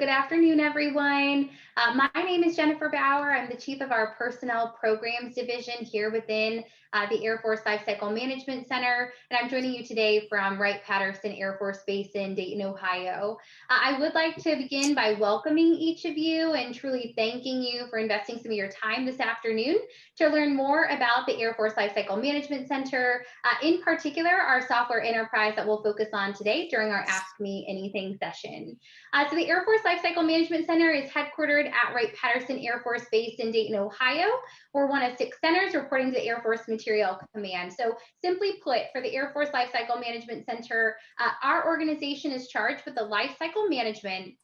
Good afternoon, everyone. My name is Jennifer Bauer. I'm the Chief of our Personnel Programs Division here within the Air Force Lifecycle Management Center, and I'm joining you today from Wright-Patterson Air Force Base in Dayton, Ohio. I would like to begin by welcoming each of you and truly thanking you for investing some of your time this afternoon to learn more about the Air Force Lifecycle Management Center, in particular, our software enterprise that we'll focus on today during our Ask Me Anything session. So the Air Force Lifecycle Management Center is headquartered at Wright-Patterson Air Force Base in Dayton, Ohio. We're one of 6 centers reporting to the Air Force Materiel Command. So simply put, for the Air Force Lifecycle Management Center, our organization is charged with the lifecycle management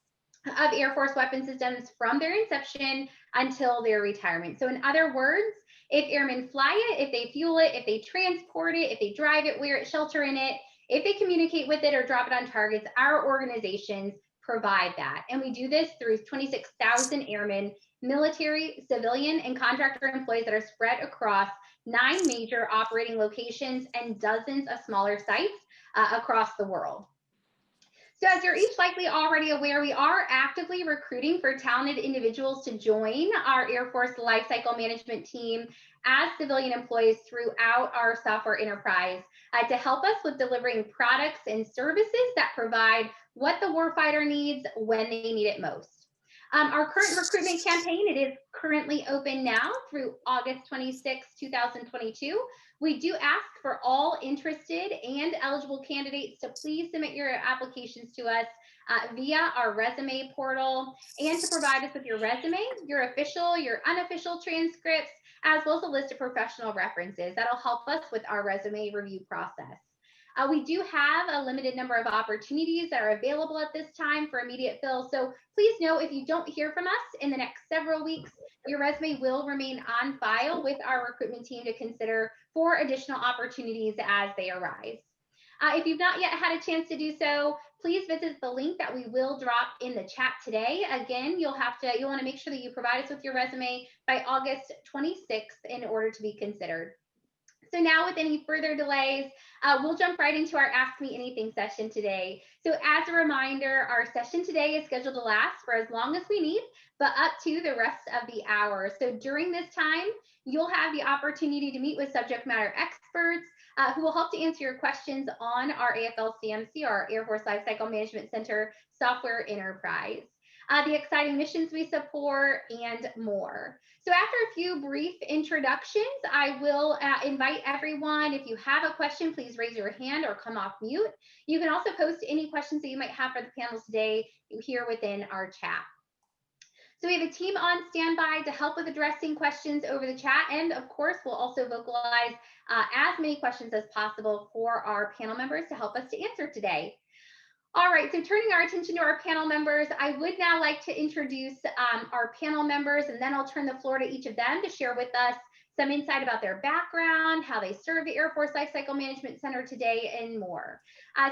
of Air Force weapon systems from their inception until their retirement. So in other words, if airmen fly it, if they fuel it, if they transport it, if they drive it, wear it, shelter in it, if they communicate with it or drop it on targets, our organizations provide that. And we do this through 26,000 airmen, military, civilian, and contractor employees that are spread across 9 major operating locations and dozens of smaller sites across the world. So as you're each likely already aware, we are actively recruiting for talented individuals to join our Air Force Lifecycle Management team as civilian employees throughout our software enterprise to help us with delivering products and services that provide what the warfighter needs when they need it most. Our current recruitment campaign, it is currently open now through August 26, 2022. We do ask for all interested and eligible candidates to please submit your applications to us via our resume portal, and to provide us with your resume, your official, your unofficial transcripts, as well as a list of professional references. That'll help us with our resume review process. We do have a limited number of opportunities that are available at this time for immediate fill. So please know if you don't hear from us in the next several weeks, your resume will remain on file with our recruitment team to consider for additional opportunities as they arise. If you've not yet had a chance to do so, please visit the link that we will drop in the chat today. Again, you'll want to make sure that you provide us with your resume by August 26th in order to be considered. So now, with any further delays, we'll jump right into our Ask Me Anything session today. So as a reminder, our session today is scheduled to last for as long as we need, but up to the rest of the hour. So during this time, you'll have the opportunity to meet with subject matter experts who will help to answer your questions on our AFLCMC, our Air Force Lifecycle Management Center software enterprise, the exciting missions we support, and more. So after a few brief introductions, I will invite everyone, if you have a question, please raise your hand or come off mute. You can also post any questions that you might have for the panels today here within our chat. So we have a team on standby to help with addressing questions over the chat, and of course, we'll also vocalize as many questions as possible for our panel members to help us to answer today. All right, so turning our attention to our panel members, I would now like to introduce our panel members, and then I'll turn the floor to each of them to share with us some insight about their background, how they serve the Air Force Lifecycle Management Center today, and more.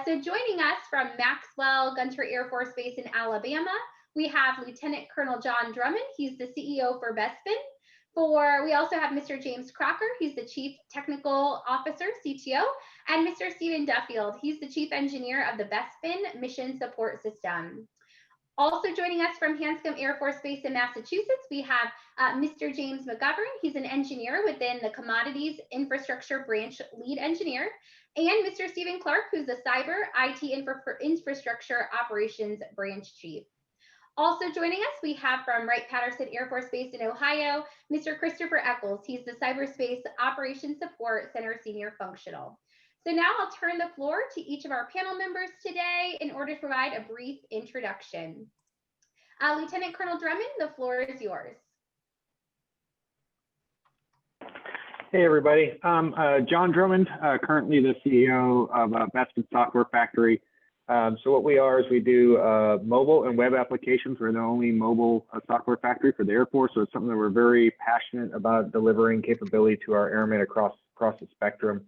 So joining us from Maxwell Gunter Air Force Base in Alabama, we have Lieutenant Colonel John Drummond. He's the CEO for Bespin. We also have Mr. James Crocker. He's the Chief Technical Officer, CTO, and Mr. Stephen Duffield. He's the Chief Engineer of the Bespin Mission Support System. Also joining us from Hanscom Air Force Base in Massachusetts, we have Mr. James Mcgovern. He's an engineer within the Commodities Infrastructure Branch Lead Engineer, and Mr. Stephen Clark, who's the Cyber IT Infrastructure Operations Branch Chief. Also joining us, we have from Wright-Patterson Air Force Base in Ohio, Mr. Christopher Eccles. He's the Cyberspace Operations Support Center Senior Functional. So now I'll turn the floor to each of our panel members today in order to provide a brief introduction. Lieutenant Colonel Drummond, the floor is yours. Hey everybody, I'm John Drummond, currently the CEO of Bespin Software Factory. So what we are is we do mobile and web applications. We're the only mobile software factory for the Air Force, so it's something that we're very passionate about delivering capability to our airmen across the spectrum.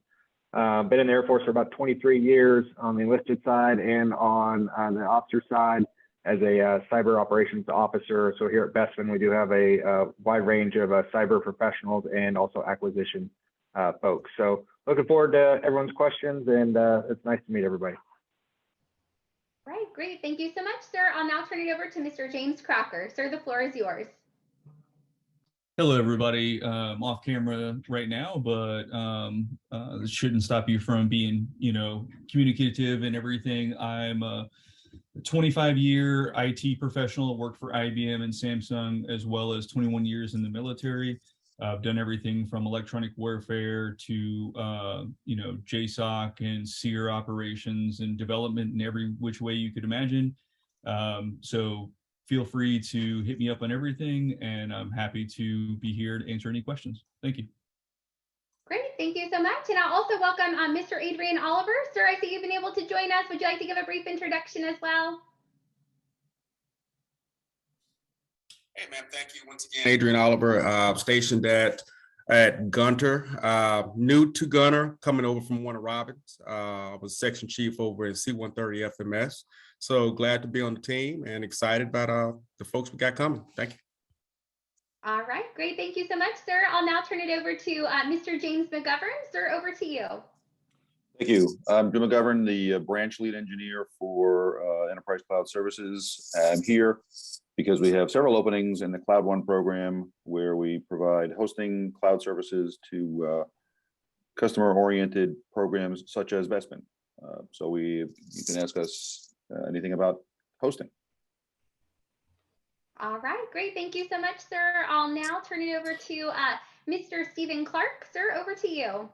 Been in the Air Force for about 23 years on the enlisted side and on the officer side as a cyber operations officer. So here at Bespin, we do have a wide range of cyber professionals and also acquisition folks. So looking forward to everyone's questions, and it's nice to meet everybody. Right, great. Thank you so much, sir. I'll now turn it over to Mr. James Crocker. Sir, the floor is yours. Hello, everybody. Off camera right now, but this shouldn't stop you from being, communicative and everything. I'm a 25-year IT professional, worked for IBM and Samsung, as well as 21 years in the military. I've done everything from electronic warfare to, JSOC and SEER operations and development in every which way you could imagine. So feel free to hit me up on everything, and I'm happy to be here to answer any questions. Thank you. Great, thank you so much. And I'll also welcome Mr. Adrian Oliver. Sir, I see you've been able to join us. Would you like to give a brief introduction as well? Hey, ma'am, thank you once again. Adrian Oliver, stationed at Gunter, new to Gunter, coming over from Warner Robins. I was section chief over in C-130 FMS. So glad to be on the team and excited about the folks we got coming. Thank you. All right, great. Thank you so much, sir. I'll now turn it over to Mr. James Mcgovern. Sir, over to you. Thank you. I'm Jim Mcgovern, the branch lead engineer for Enterprise Cloud Services. I'm here because we have several openings in the Cloud One program where we provide hosting cloud services to customer-oriented programs such as Vestment. So you can ask us anything about hosting. All right, great. Thank you so much, sir. I'll now turn it over to Mr. Stephen Clark. Sir, over to you.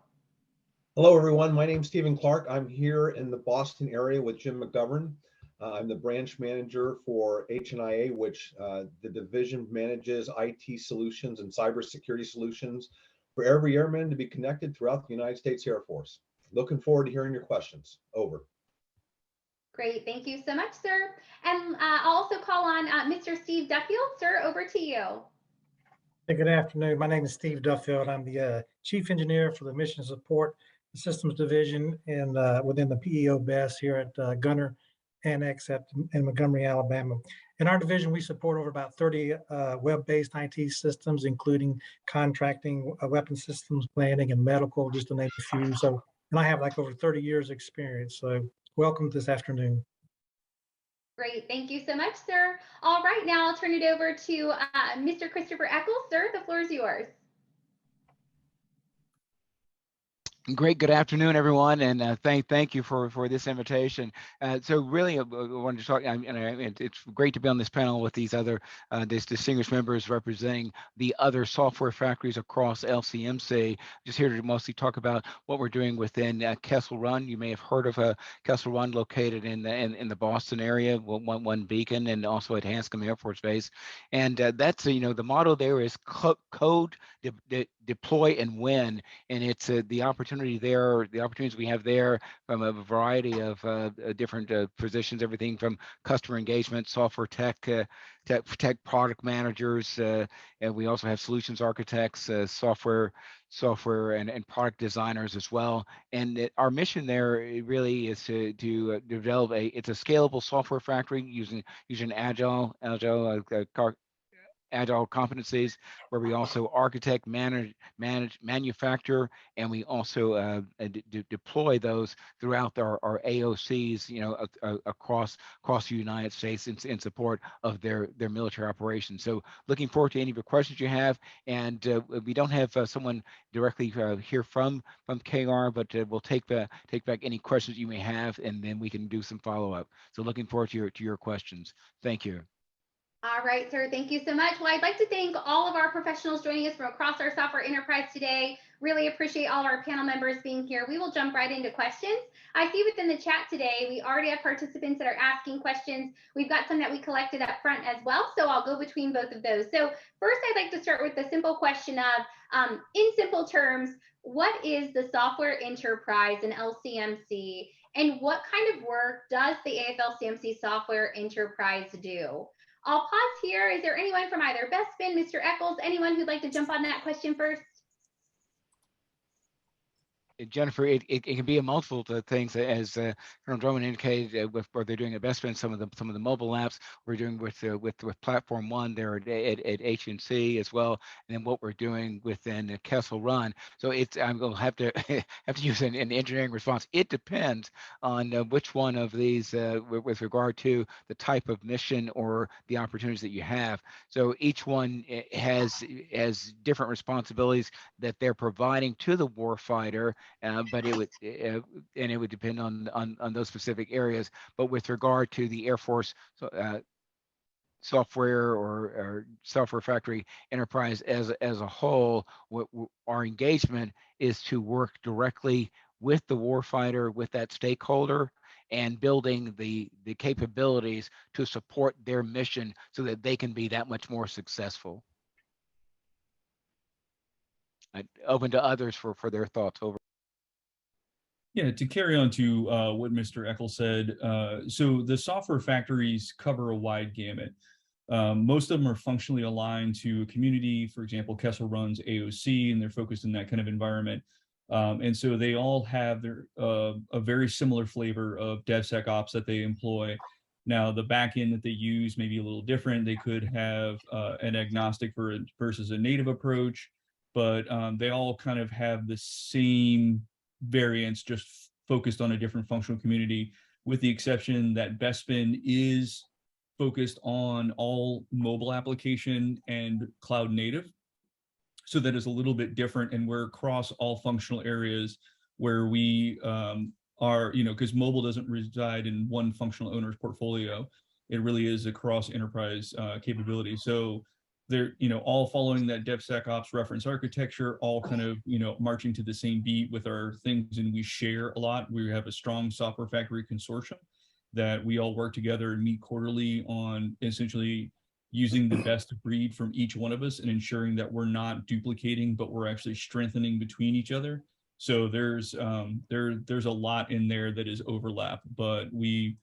Hello, everyone. My name is Stephen Clark. I'm here in the Boston area with Jim Mcgovern. I'm the branch manager for HNIA, which the division manages IT solutions and cybersecurity solutions for every airman to be connected throughout the United States Air Force. Looking forward to hearing your questions. Over. Great, thank you so much, sir. And I'll also call on Mr. Steve Duffield. Sir, over to you. Hey, good afternoon. My name is Steve Duffield. I'm the Chief Engineer for the Mission Support Systems Division and within the PEO BES here at Gunter Annex in Montgomery, Alabama. In our division, we support over about 30 web-based IT systems, including contracting, weapon systems planning, and medical, just to name a few. So, and I have like over 30 years experience. So welcome this afternoon. Great, thank you so much, sir. All right, now I'll turn it over to Mr. Christopher Eccles. Sir, the floor is yours. Great. Good afternoon, everyone, and thank you for this invitation. So really, I wanted to talk, and it's great to be on this panel with these other distinguished members representing the other software factories across LCMC. Just here to mostly talk about what we're doing within Kessel Run. You may have heard of Kessel Run, located in the Boston area, one Beacon, and also at Hanscom Air Force Base. And that's the motto there is code, deploy, and win. And it's the opportunities we have there from a variety of different positions, everything from customer engagement, software tech product managers, and we also have solutions architects, software and product designers as well. And our mission there really is to develop it's a scalable software factory using agile competencies, where we also architect, manage, manufacture, and we also deploy those throughout our AOCs, across the United States in support of their military operations. So looking forward to any of your questions you have. And we don't have someone directly here from KR, but we'll take back any questions you may have, and then we can do some follow-up. So looking forward to your questions. Thank you. All right, sir, thank you so much. Well, I'd like to thank all of our professionals joining us from across our software enterprise today. Really appreciate all of our panel members being here. We will jump right into questions. I see within the chat today, we already have participants that are asking questions. We've got some that we collected up front as well, so I'll go between both of those. So first, I'd like to start with the simple question of, in simple terms, what is the software enterprise in LCMC, and what kind of work does the AFLCMC Software Enterprise do? I'll pause here. Is there anyone from either Bespin, Mr. Eccles, anyone who'd like to jump on that question first? Jennifer, it can be a multiple of things, as Colonel Drummond indicated, with what they're doing at Best Spend, some of the mobile apps we're doing with Platform One there at HNC as well, and then what we're doing within Kessel Run. So I'm going to have to use an engineering response. It depends on which one of these, with regard to the type of mission or the opportunities that you have. So each one has different responsibilities that they're providing to the warfighter. But it would depend on those specific areas. But with regard to the Air Force software or software factory enterprise as a whole, our engagement is to work directly with the warfighter, with that stakeholder, and building the capabilities to support their mission so that they can be that much more successful. I'm open to others for their thoughts. Over. Yeah, to carry on to what Mr. Eckel said, so the software factories cover a wide gamut. Most of them are functionally aligned to a community. For example, Kessel runs AOC, and they're focused in that kind of environment. And so they all have a very similar flavor of DevSecOps that they employ. Now, the backend that they use may be a little different. They could have an agnostic versus a native approach, but they all kind of have the same variants, just focused on a different functional community, with the exception that Bespin is focused on all mobile application and cloud native. So that is a little bit different, and we're across all functional areas where we are, because mobile doesn't reside in one functional owner's portfolio. It really is across enterprise capability. So they're, all following that DevSecOps reference architecture, all kind of, marching to the same beat with our things, and we share a lot. We have a strong software factory consortium that we all work together and meet quarterly on essentially using the best of breed from each one of us and ensuring that we're not duplicating, but we're actually strengthening between each other. So there's a lot in there that is overlap, but we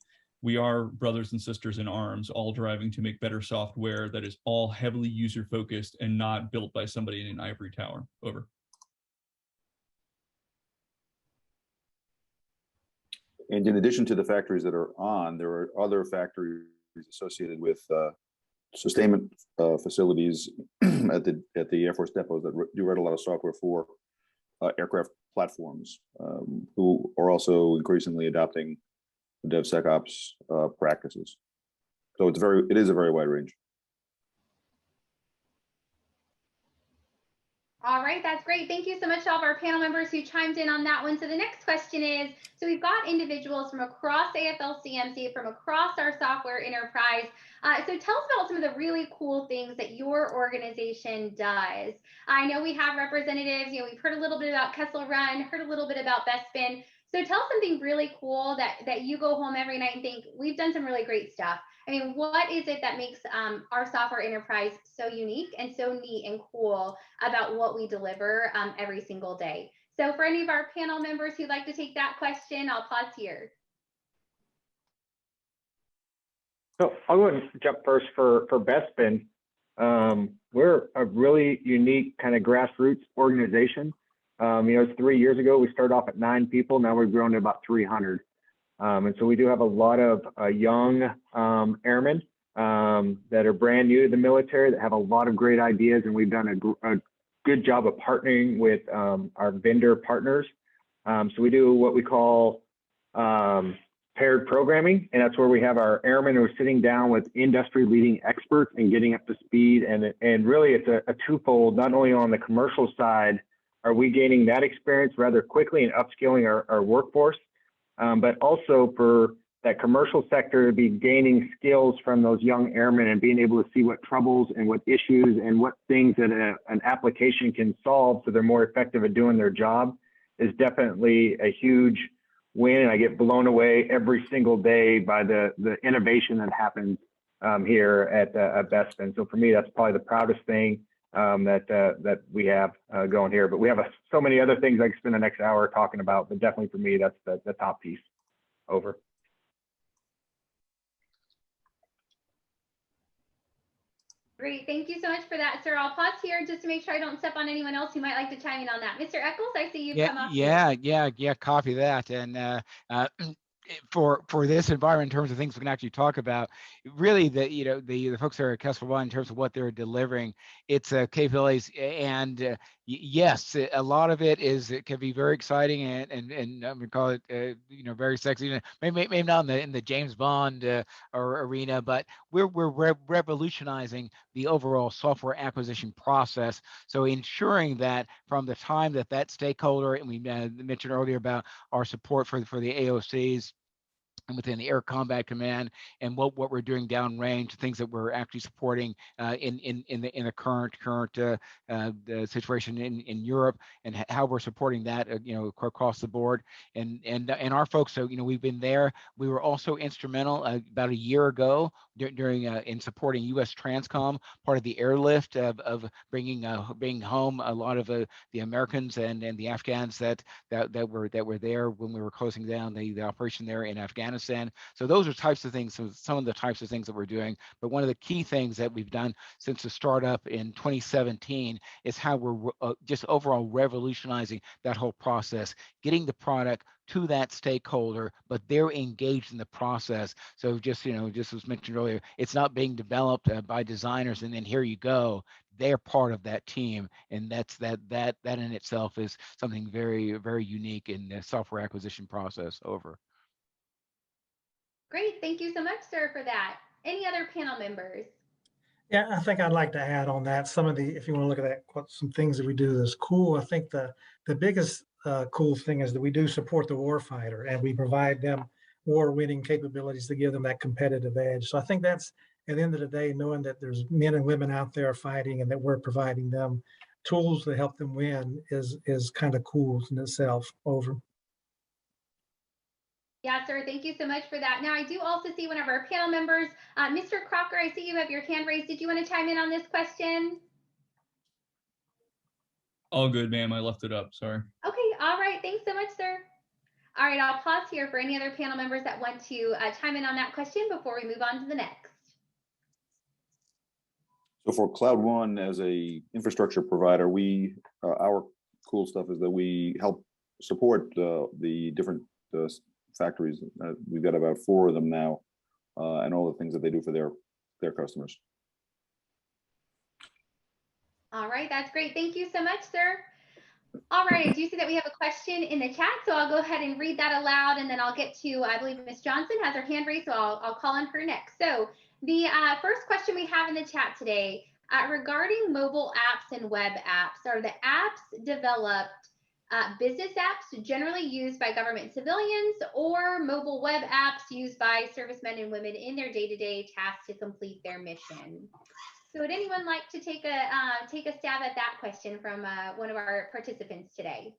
are brothers and sisters in arms, all driving to make better software that is all heavily user focused and not built by somebody in an ivory tower. Over. And in addition to the factories that are on, there are other factories associated with sustainment facilities at the Air Force depots that do write a lot of software for aircraft platforms, who are also increasingly adopting DevSecOps practices. So it is a very wide range. All right, that's great. Thank you so much to all of our panel members who chimed in on that one. So the next question is, so we've got individuals from across AFLCMC, from across our software enterprise. So tell us about some of the really cool things that your organization does. I know we have representatives, we've heard a little bit about Kessel Run, heard a little bit about Bespin. So tell us something really cool that you go home every night and think, we've done some really great stuff. I mean, what is it that makes our software enterprise so unique and so neat and cool about what we deliver every single day? So for any of our panel members who'd like to take that question, I'll pause here. So I'll go ahead and jump first for Bespin. We're a really unique kind of grassroots organization. It's 3 years ago, we started off at 9 people. Now we've grown to about 300. And so we do have a lot of young airmen that are brand new to the military that have a lot of great ideas, and we've done a good job of partnering with our vendor partners. So we do what we call paired programming, and that's where we have our airmen who are sitting down with industry-leading experts and getting up to speed. And really, it's a twofold. Not only on the commercial side are we gaining that experience rather quickly and upskilling our workforce, but also for that commercial sector to be gaining skills from those young airmen and being able to see what troubles and what issues and what things that an application can solve so they're more effective at doing their job is definitely a huge win. And I get blown away every single day by the innovation that happens here at Bespin. So for me, that's probably the proudest thing that we have going here. But we have so many other things I could spend the next hour talking about, but definitely for me, that's the top piece. Over. Great. Thank you so much for that, sir. I'll pause here just to make sure I don't step on anyone else who might like to chime in on that. Mr. Eccles, I see you've come off. Copy that. And for this environment, in terms of things we can actually talk about, really the folks that are at Kessler One, in terms of what they're delivering, it's capabilities, and yes, a lot of it can be very exciting and I'm gonna call it very sexy. Maybe not in the James Bond or arena, but we're revolutionizing the overall software acquisition process. So ensuring that from the time that stakeholder, and we mentioned earlier about our support for the AOCs and within the Air Combat Command, and what we're doing downrange, things that we're actually supporting in the current the situation in Europe, and how we're supporting that across the board, and our folks. So we've been there. We were also instrumental about a year ago during in supporting U.S. Transcom, part of the airlift of bringing home a lot of the Americans and the Afghans that were there when we were closing down the operation there in Afghanistan. So those are types of things, some of the types of things that we're doing. But one of the key things that we've done since the startup in 2017 is how we're just overall revolutionizing that whole process, getting the product to that stakeholder, but they're engaged in the process. So just was mentioned earlier, it's not being developed by designers and then here you go. They're part of that team, and that in itself is something very, very unique in the software acquisition process. Over. Great. Thank you so much, sir, for that. Any other panel members? Yeah, I think I'd like to add on that some of if you want to look at that, some things that we do that's cool. I think the biggest cool thing is that we do support the warfighter, and we provide them war-winning capabilities to give them that competitive edge. So I think that's, at the end of the day, knowing that there's men and women out there fighting and that we're providing them tools to help them win is kind of cool in itself. Over. Yeah, sir. Thank you so much for that. Now, I do also see one of our panel members, Mr. Crocker. I see you have your hand raised. Did you want to chime in on this question? All good, ma'am. I left it up. Sorry. Okay. All right. Thanks so much, sir. All right. I'll pause here for any other panel members that want to chime in on that question before we move on to the next. So for Cloud One as a infrastructure provider, our cool stuff is that we help support the different factories. We've got about 4 of them now, and all the things that they do for their customers. All right, that's great. Thank you so much, sir. All right, I do see that we have a question in the chat, so I'll go ahead and read that aloud, and then I'll get to, I believe Ms. Johnson has her hand raised, so I'll call on her next. So the first question we have in the chat today, regarding mobile apps and web apps, are the apps developed business apps generally used by government civilians, or mobile web apps used by servicemen and women in their day-to-day tasks to complete their mission? So would anyone like to take a stab at that question from one of our participants today?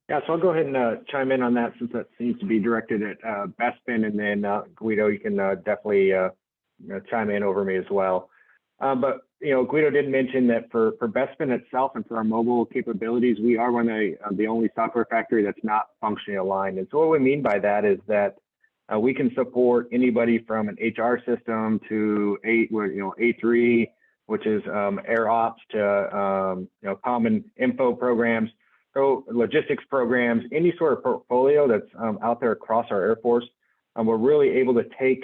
Yeah, so I'll go ahead and chime in on that, since that seems to be directed at Bespin, and then Guido, you can definitely chime in over me as well. But Guido did mention that for Bespin itself and for our mobile capabilities, we are one of the only software factory that's not functionally aligned. And so what we mean by that is that we can support anybody from an HR system to A3, which is air ops, to common info programs, logistics programs, any sort of portfolio that's out there across our Air Force. We're really able to take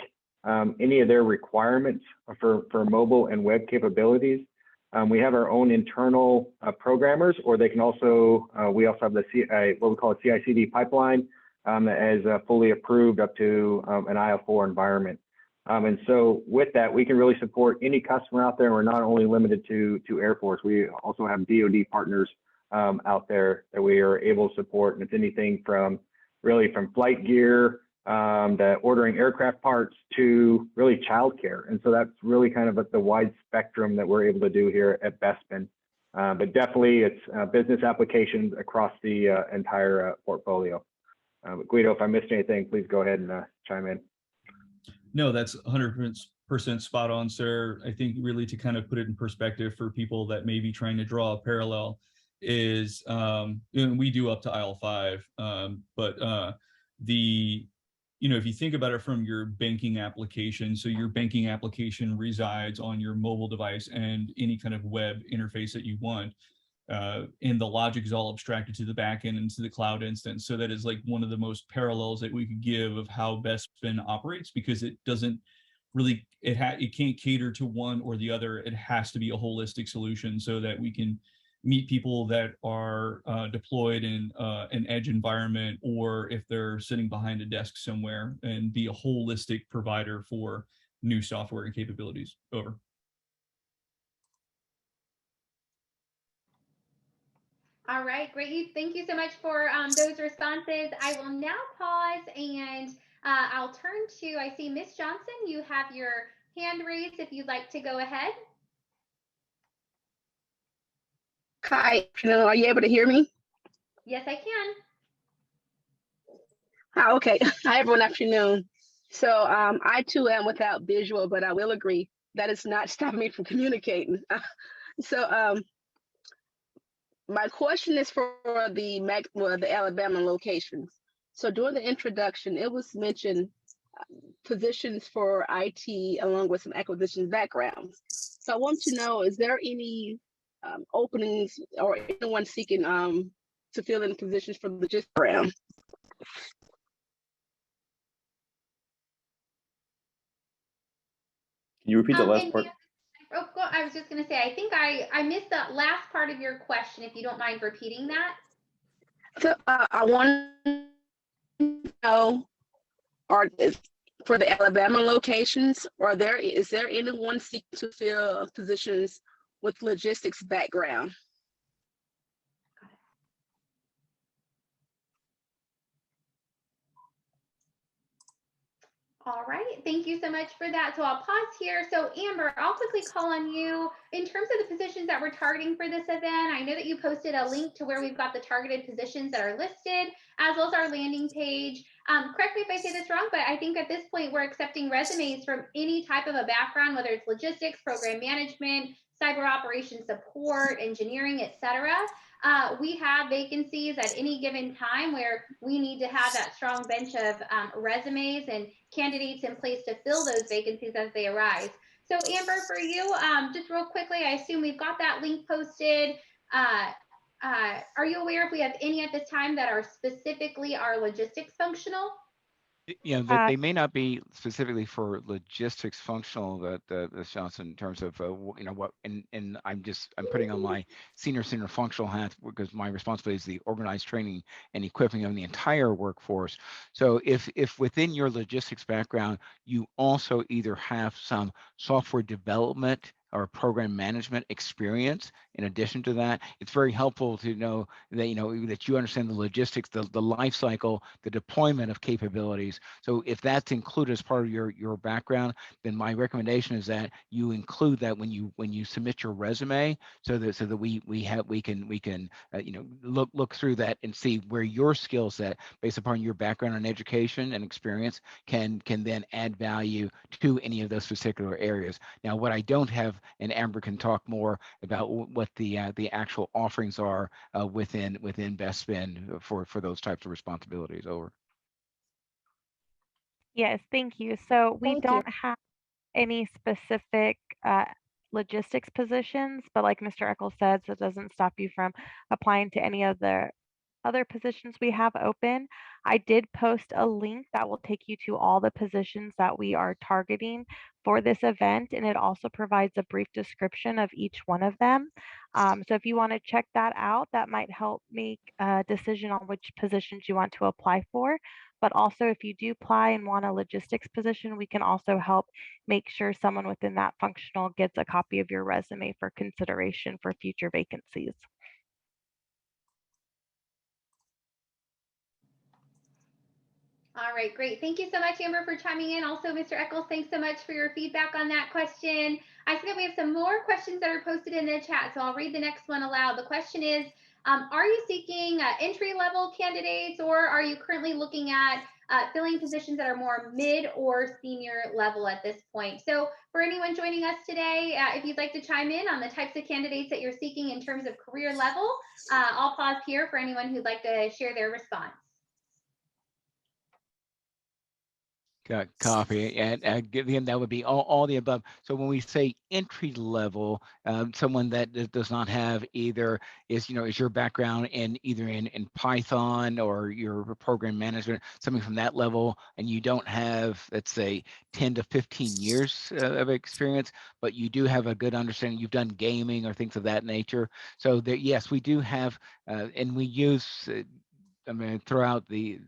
any of their requirements for mobile and web capabilities. We have our own internal programmers, or they can also, we also have what we call a CI/CD pipeline that is fully approved up to an IL4 environment. And so with that, we can really support any customer out there. We're not only limited to Air Force, we also have DoD partners out there that we are able to support. And it's anything from flight gear, to ordering aircraft parts, to really childcare. And so that's really kind of the wide spectrum that we're able to do here at Bespin. But definitely it's business applications across the entire portfolio. But Guido, if I missed anything, please go ahead and chime in. No, that's 100% spot on, sir. I think really to kind of put it in perspective for people that may be trying to draw a parallel is, we do up to IL5, but the if you think about it from your banking application, so your banking application resides on your mobile device and any kind of web interface that you want. And the logic is all abstracted to the backend and to the cloud instance. So that is like one of the most parallels that we could give of how BestSpin operates, because it doesn't really, it can't cater to one or the other. It has to be a holistic solution so that we can meet people that are deployed in an edge environment, or if they're sitting behind a desk somewhere, and be a holistic provider for new software and capabilities. Over. All right, great. Thank you so much for those responses. I will now pause and I'll turn to, I see Miss Johnson, you have your hand raised if you'd like to go ahead. Hi, are you able to hear me? Yes, I can. Oh, okay. Hi, everyone. Afternoon. So I too am without visual, but I will agree that is not stopping me from communicating. So my question is for the Alabama locations. So during the introduction, it was mentioned positions for IT along with some acquisitions backgrounds. So I want to know, is there any openings or anyone seeking to fill in positions for the logistics background? Can you repeat the last part? Oh, I was just going to say, I think I missed that last part of your question, if you don't mind repeating that. So I want to know, for the Alabama locations, is there anyone seeking to fill positions with logistics background? All right, thank you so much for that. So I'll pause here. So Amber, I'll quickly call on you. In terms of the positions that we're targeting for this event, I know that you posted a link to where we've got the targeted positions that are listed, as well as our landing page. Correct me if I say this wrong, but I think at this point we're accepting resumes from any type of a background, whether it's logistics, program management, cyber operations support, engineering, etc. We have vacancies at any given time where we need to have that strong bench of resumes and candidates in place to fill those vacancies as they arise. So Amber, for you, just real quickly, I assume we've got that link posted. Are you aware if we have any at this time that are specifically our logistics functional? They may not be specifically for logistics functional, that Johnson, in terms of what, and I'm putting on my senior functional hat, because my responsibility is the organized training and equipping of the entire workforce. So if within your logistics background you also either have some software development or program management experience, in addition to that, it's very helpful to know that that you understand the logistics, the life cycle, the deployment of capabilities. So if that's included as part of your background, then my recommendation is that you include that when you submit your resume, so that we can look through that and see where your skill set, based upon your background in education and experience, can then add value to any of those particular areas. Now, what I don't have, and Amber can talk more about what the actual offerings are within BestSpin for those types of responsibilities. Over. Yes, thank you. So we don't have any specific logistics positions, but like Mr. Eccles said, so it doesn't stop you from applying to any of the other positions we have open. I did post a link that will take you to all the positions that we are targeting for this event, and it also provides a brief description of each one of them. So if you want to check that out, that might help make a decision on which positions you want to apply for. But also, if you do apply and want a logistics position, we can also help make sure someone within that functional gets a copy of your resume for consideration for future vacancies. All right, great. Thank you so much, Amber, for chiming in. Also, Mr. Eccles, thanks so much for your feedback on that question. I see that we have some more questions that are posted in the chat, so I'll read the next one aloud. The question is, are you seeking entry-level candidates, or are you currently looking at filling positions that are more mid or senior level at this point? So for anyone joining us today, if you'd like to chime in on the types of candidates that you're seeking in terms of career level, I'll pause here for anyone who'd like to share their response. Copy, and again, that would be all the above. So when we say entry level, someone that does not have either is your background in either in Python or your program management, something from that level, and you don't have, let's say, 10 to 15 years of experience, but you do have a good understanding. You've done gaming or things of that nature. So that, yes, we do have, and we use. Throughout the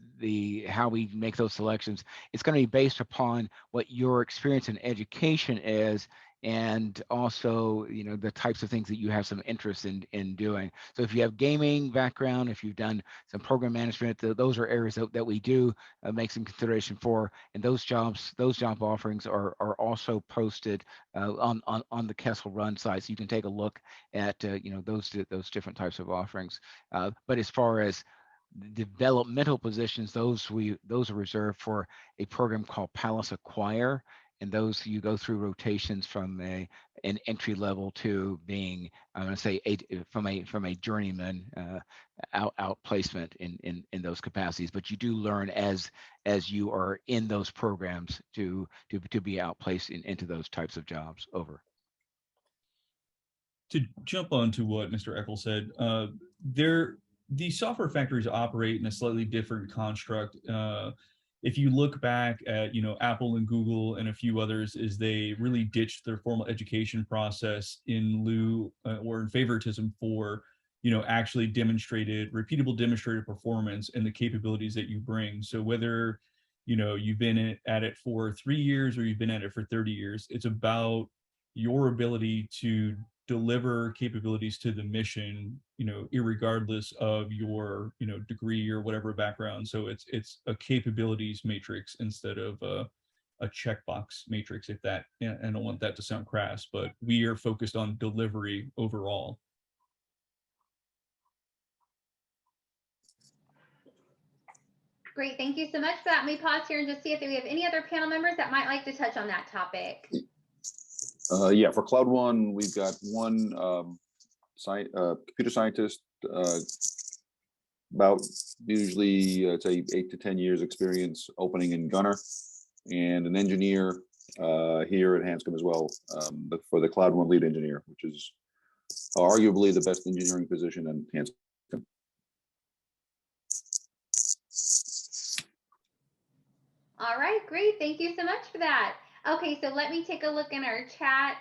how we make those selections, it's going to be based upon what your experience in education is, and also the types of things that you have some interest in doing. So if you have gaming background, if you've done some program management, those are areas that we do make some consideration for, and those job offerings are also posted on the Kessel Run site, so you can take a look at those different types of offerings. But as far as developmental positions, those are reserved for a program called Palace Acquire, and those you go through rotations from an entry level to being, I'm going to say, from a journeyman out placement in those capacities. But you do learn as you are in those programs to be outplaced into those types of jobs. Over. To jump on to what Mr. Eckel said, the software factories operate in a slightly different construct. If you look back at Apple and Google and a few others, is they really ditched their formal education process in lieu or in favoritism for actually repeatable demonstrated performance and the capabilities that you bring. So whether you've been at it for 3 years or you've been at it for 30 years, it's about your ability to deliver capabilities to the mission, irregardless of your, degree or whatever background. So it's a capabilities matrix instead of a checkbox matrix. If that, and I don't want that to sound crass, but we are focused on delivery overall. Great, thank you so much for that. Let me pause here and just see if we have any other panel members that might like to touch on that topic. Yeah, for Cloud One, we've got one computer scientist, about usually I'd say 8 to 10 years experience opening in Gunner, and an engineer here at Hanscom as well, but for the Cloud One lead engineer, which is arguably the best engineering position in Hanscom. All right, great. Thank you so much for that. Okay, so let me take a look in our chat.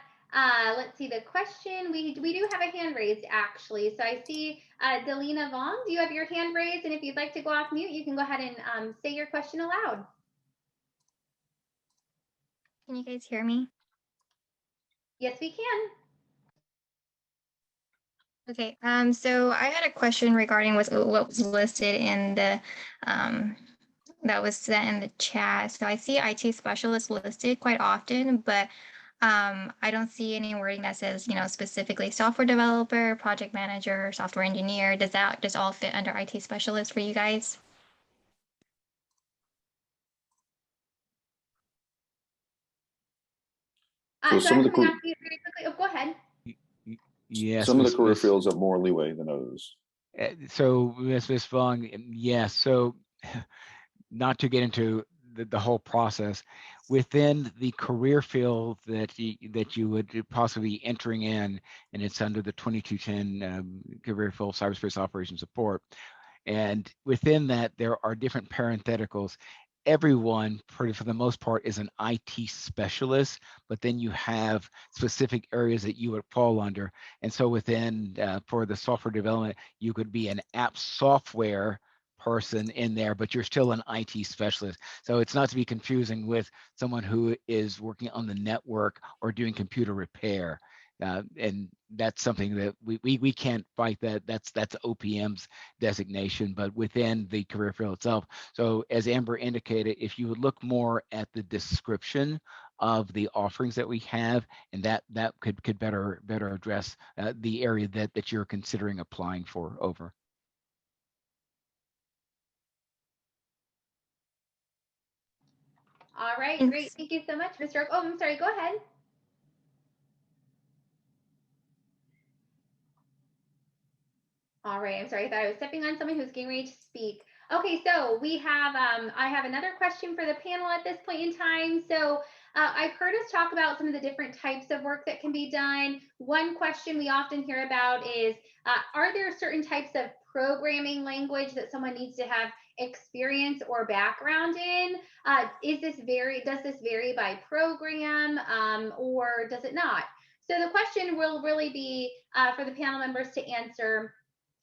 Let's see the question. We do have a hand raised, actually. So I see Delina Vaughn, do you have your hand raised? And if you'd like to go off mute, you can go ahead and say your question aloud. Can you guys hear me? Yes, we can. Okay, so I had a question regarding what was listed in the that was sent in the chat. So I see IT specialist listed quite often, but I don't see any wording that says, specifically software developer, project manager, software engineer. Does that just all fit under IT specialist for you guys? So some of the very quickly. Oh, go ahead. Yes. Some of the career fields have more leeway than others. So Ms. Vaughn, yes. So not to get into the whole process, within the career field that you would possibly be entering in, and it's under the 2210 career field cyberspace operations support. And within that, there are different parentheticals. Everyone, for the most part, is an IT specialist, but then you have specific areas that you would fall under. And so within, for the software development, you could be an app software person in there, but you're still an IT specialist. So it's not to be confusing with someone who is working on the network or doing computer repair. And that's something that we can't fight. That's OPM's designation, but within the career field itself. So as Amber indicated, if you would look more at the description of the offerings that we have, and that could better address the area that you're considering applying for. Over. All right, great. Thank you so much, Mr. Oh, I'm sorry. Go ahead. All right, I'm sorry. I thought I was stepping on someone who's getting ready to speak. Okay, so we have, I have another question for the panel at this point in time. So I've heard us talk about some of the different types of work that can be done. One question we often hear about is, are there certain types of programming language that someone needs to have experience or background in? Does this vary by program, or does it not? So the question will really be for the panel members to answer.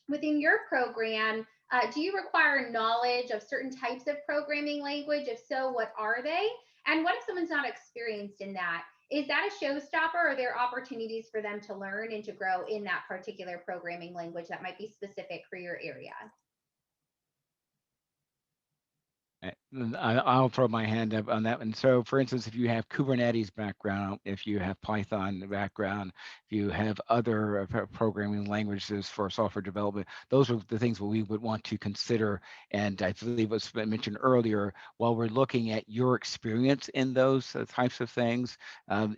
Within your program, do you require knowledge of certain types of programming language? If so, what are they? And what if someone's not experienced in that? Is that a showstopper, or are there opportunities for them to learn and to grow in that particular programming language that might be specific for your area? I'll throw my hand up on that one. So for instance, if you have Kubernetes background, if you have Python background, if you have other programming languages for software development, those are the things that we would want to consider. And I believe was mentioned earlier, while we're looking at your experience in those types of things,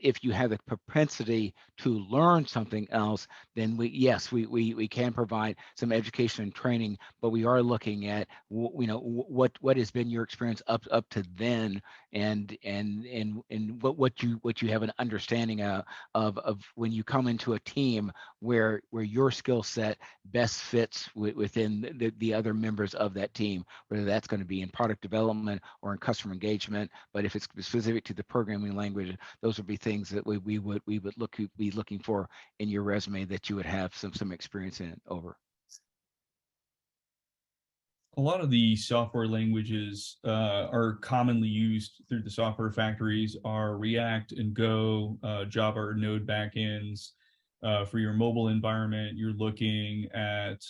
if you have the propensity to learn something else, then we can provide some education and training, but we are looking at what has been your experience up to then, and what you have an understanding of when you come into a team where your skill set best fits within the other members of that team, whether that's going to be in product development or in customer engagement. But if it's specific to the programming language, those would be things that we would be looking for in your resume that you would have some experience in over. A lot of the software languages are commonly used through the software factories are React and Go, Java or Node backends. For your mobile environment, you're looking at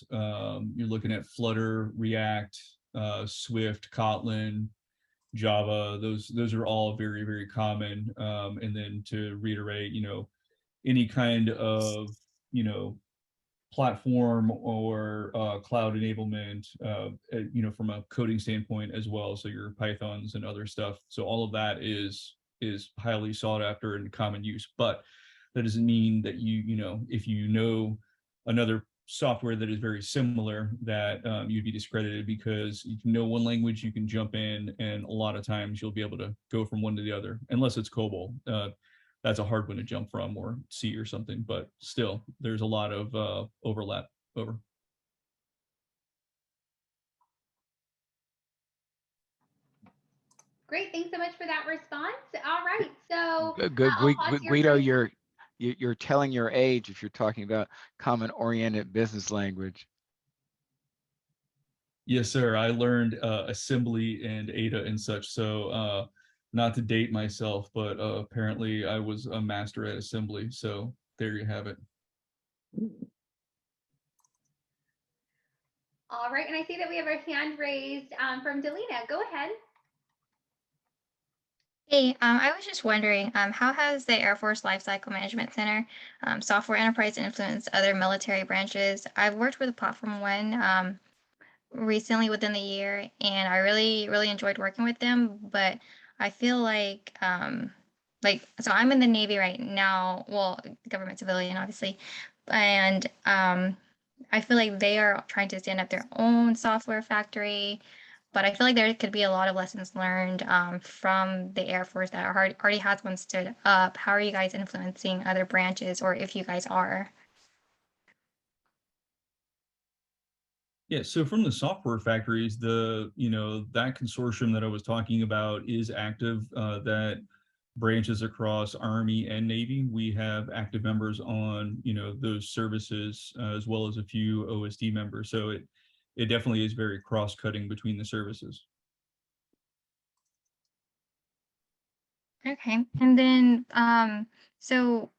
Flutter, React, Swift, Kotlin, Java. Those are all very, very common. And then to reiterate, any kind of platform or cloud enablement, from a coding standpoint as well. So your Pythons and other stuff. So all of that is highly sought after and common use. But that doesn't mean that if you know another software that is very similar, that you'd be discredited, because you can know one language, you can jump in, and a lot of times you'll be able to go from one to the other, unless it's COBOL. That's a hard one to jump from, or C or something, but still there's a lot of overlap. Over. Great, thanks so much for that response. All right, so Guido, you're telling your age if you're talking about common oriented business language. Yes, sir. I learned assembly and Ada and such. So not to date myself, but apparently I was a master at assembly. So there you have it. All right, and I see that we have a hand raised from Delina. Go ahead. Hey, I was just wondering, how has the Air Force Lifecycle Management Center Software Enterprise influenced other military branches? I've worked with Platform One recently within the year, and I really enjoyed working with them. But I feel like so I'm in the Navy right now, well, government civilian, obviously, and I feel like they are trying to stand up their own software factory. But I feel like there could be a lot of lessons learned from the Air Force that already has one stood up. How are you guys influencing other branches, or if you guys are? Yeah, so from the software factories, that consortium that I was talking about is active. That branches across Army and Navy. We have active members on those services, as well as a few OSD members. So it definitely is very cross-cutting between the services. Okay, and then so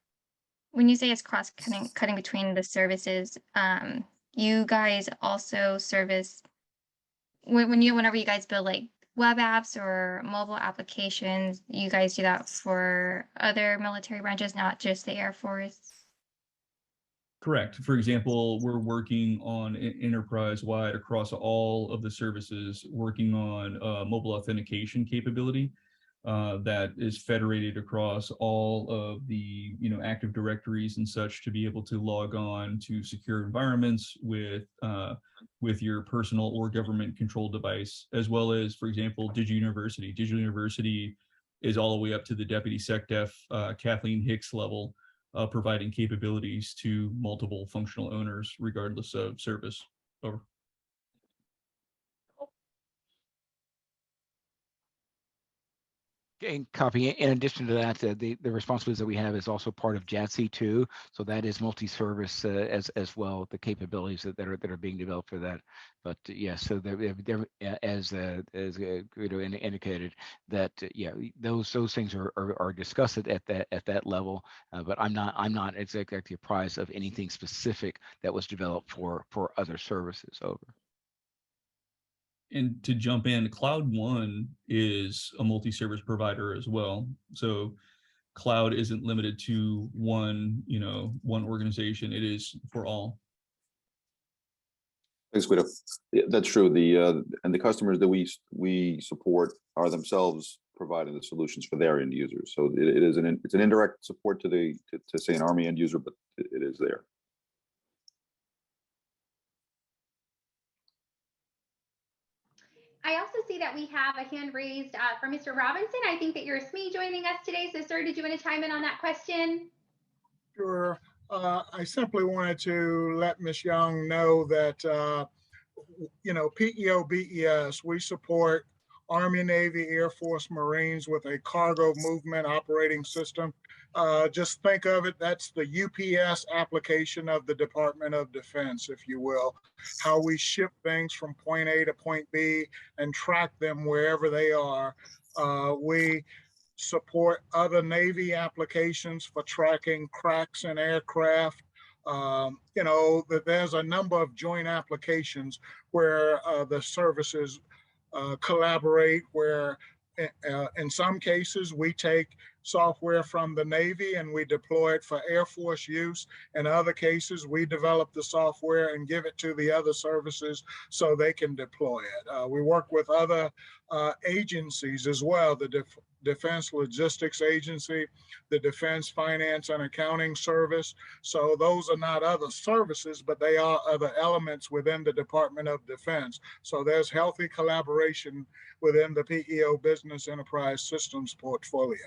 when you say it's cutting between the services, you guys also service whenever you guys build like web apps or mobile applications, you guys do that for other military branches, not just the Air Force? Correct. For example, we're working on enterprise-wide across all of the services, working on mobile authentication capability. that is federated across all of the Active Directories and such to be able to log on to secure environments with your personal or government controlled device, as well as, for example, Digital University. Digital University is all the way up to the Deputy SecDef Kathleen Hicks level, providing capabilities to multiple functional owners regardless of service. Over. And copy. In addition to that, the responsibilities that we have is also part of JADC 2, so that is multi-service as well. The capabilities that are being developed for that. But yes, so they're as Guido indicated that those things are discussed at that level. But I'm not exactly apprised of anything specific that was developed for other services. Over. And to jump in, Cloud One is a multi-service provider as well. So cloud isn't limited to one organization. It is for all. Thanks, Guido. Yeah, that's true. And the customers that we support are themselves providing the solutions for their end users. So it's an indirect support to say an Army end user, but it is there. I also see that we have a hand raised for Mr. Robinson. I think that you're a SME joining us today. So, sir, did you want to chime in on that question? Sure. I simply wanted to let Ms. Young know that, PEO, BES, we support Army, Navy, Air Force, Marines with a cargo movement operating system. Just think of it, that's the UPS application of the Department of Defense, if you will, how we ship things from point A to point B and track them wherever they are. We support other Navy applications for tracking cracks in aircraft. That there's a number of joint applications where the services collaborate, where in some cases we take software from the Navy and we deploy it for Air Force use. In other cases, we develop the software and give it to the other services so they can deploy it. We work with other agencies as well, the Defense Logistics Agency, the Defense Finance and Accounting Service. So those are not other services, but they are other elements within the Department of Defense. So there's healthy collaboration within the PEO Business Enterprise Systems portfolio.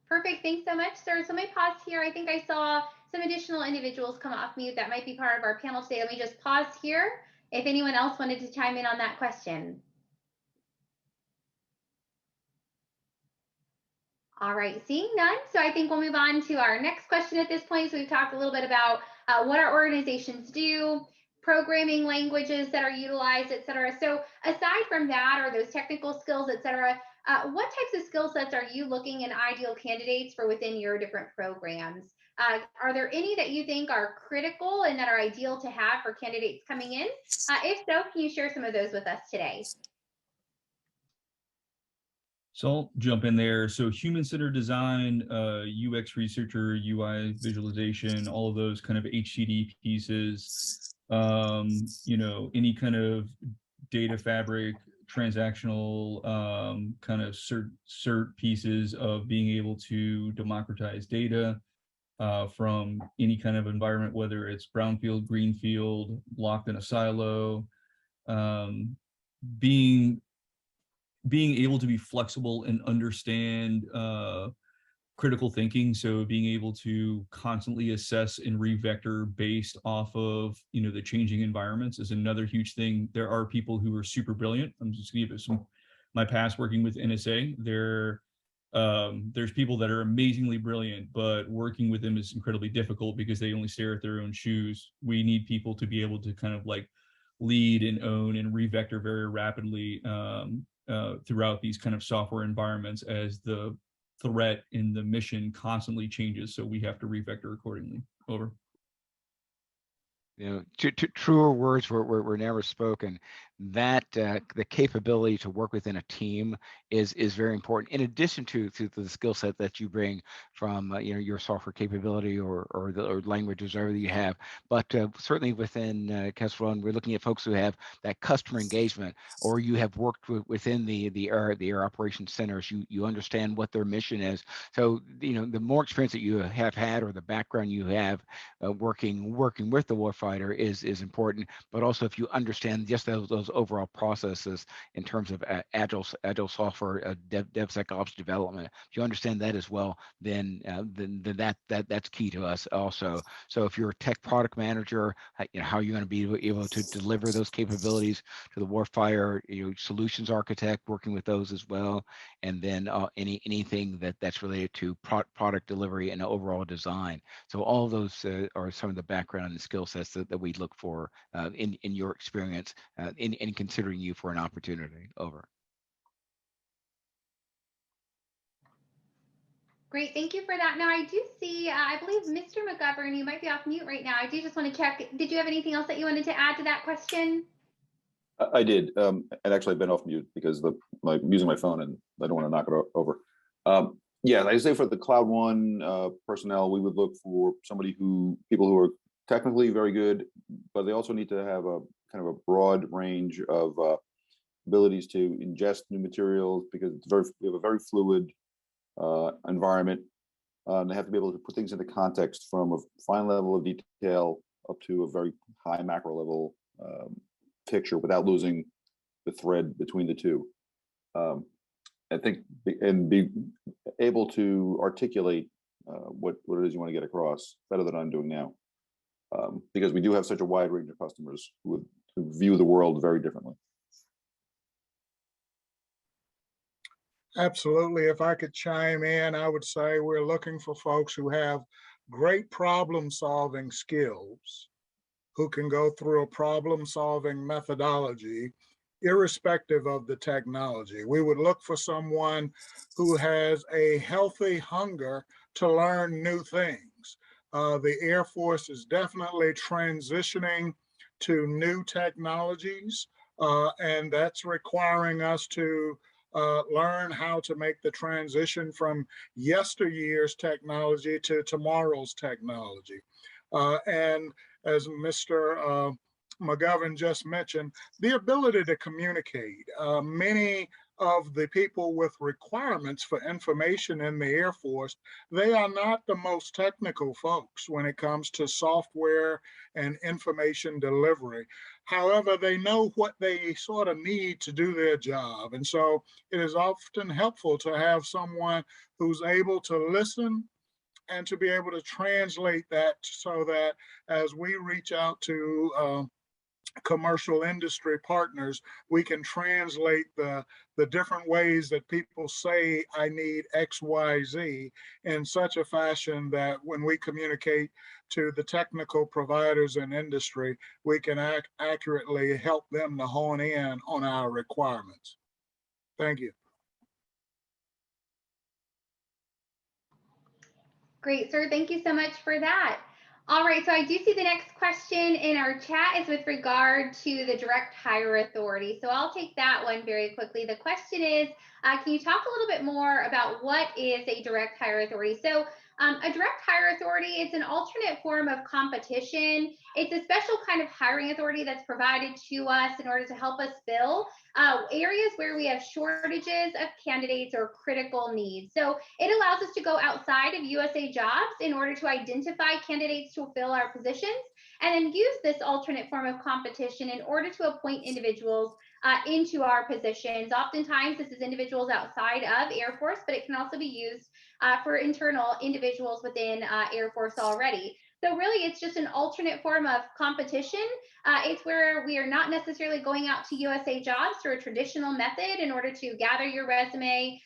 Perfect. Thanks so much, sir. So let me pause here. I think I saw some additional individuals come off mute that might be part of our panel today. Let me just pause here if anyone else wanted to chime in on that question. All right, seeing none. So I think we'll move on to our next question at this point. So we've talked a little bit about what our organizations do, programming languages that are utilized, et cetera. So aside from that, or those technical skills, et cetera, what types of skill sets are you looking in ideal candidates for within your different programs? Are there any that you think are critical and that are ideal to have for candidates coming in? If so, can you share some of those with us today? So I'll jump in there. So human-centered design, UX researcher, UI visualization, all of those kind of HCD pieces, any kind of data fabric, transactional kind of cert pieces of being able to democratize data from any kind of environment, whether it's brownfield, greenfield, locked in a silo, being able to be flexible and understand critical thinking. So being able to constantly assess and revector based off of, the changing environments is another huge thing. There are people who are super brilliant. I'm just gonna give it my past working with NSA. There's people that are amazingly brilliant, but working with them is incredibly difficult because they only stare at their own shoes. We need people to be able to kind of like lead and own and revector very rapidly throughout these kind of software environments as the threat in the mission constantly changes. So we have to revector accordingly. Over. Truer words were never spoken, that the capability to work within a team is very important, in addition to the skill set that you bring from your software capability or languages, whatever you have. But certainly within Castle Run, we're looking at folks who have that customer engagement, or you have worked within the air operations centers. You understand what their mission is. So the more experience that you have had, or the background you have working with the warfighter is important. But also, if you understand just those overall processes in terms of agile software, DevSecOps development, if you understand that as well, then that's key to us also. So if you're a tech product manager, how are you going to be able to deliver those capabilities to the warfighter? Solutions architect, working with those as well, and then anything that's related to product delivery and overall design. So all of those are some of the background and skill sets that we look for in your experience in considering you for an opportunity. Over. Great, thank you for that. Now I do see, I believe Mr. Mcgovern, you might be off mute right now. I do just want to check, did you have anything else that you wanted to add to that question? I did, and actually I've been off mute because I'm using my phone and I don't want to knock it over. Yeah, like I say, for the Cloud One personnel, we would look for people who are technically very good, but they also need to have a kind of a broad range of abilities to ingest new materials, because we have a very fluid environment. They have to be able to put things into context from a fine level of detail up to a very high macro level picture without losing the thread between the two. I think, and be able to articulate what it is you want to get across better than I'm doing now, because we do have such a wide range of customers who view the world very differently. Absolutely. If I could chime in, I would say we're looking for folks who have great problem-solving skills, who can go through a problem-solving methodology, irrespective of the technology. We would look for someone who has a healthy hunger to learn new things. The Air Force is definitely transitioning to new technologies, and that's requiring us to learn how to make the transition from yesteryear's technology to tomorrow's technology. And as Mr. Mcgovern just mentioned, the ability to communicate. Many of the people with requirements for information in the Air Force, they are not the most technical folks when it comes to software and information delivery. However, they know what they sort of need to do their job. And so it is often helpful to have someone who's able to listen and to be able to translate that, so that as we reach out to commercial industry partners, we can translate the different ways that people say I need X, Y, Z in such a fashion that when we communicate to the technical providers in industry, we can accurately help them to hone in on our requirements. Thank you. Great, sir. Thank you so much for that. All right, so I do see the next question in our chat is with regard to the direct hire authority. So I'll take that one very quickly. The question is, can you talk a little bit more about what is a direct hire authority? So a direct hire authority, it's an alternate form of competition. It's a special kind of hiring authority that's provided to us in order to help us fill areas where we have shortages of candidates or critical needs. So it allows us to go outside of USA Jobs in order to identify candidates to fill our positions, and then use this alternate form of competition in order to appoint individuals into our positions. Oftentimes, this is individuals outside of Air Force, but it can also be used for internal individuals within Air Force already. So really, it's just an alternate form of competition. It's where we are not necessarily going out to USA Jobs through a traditional method in order to gather your resume,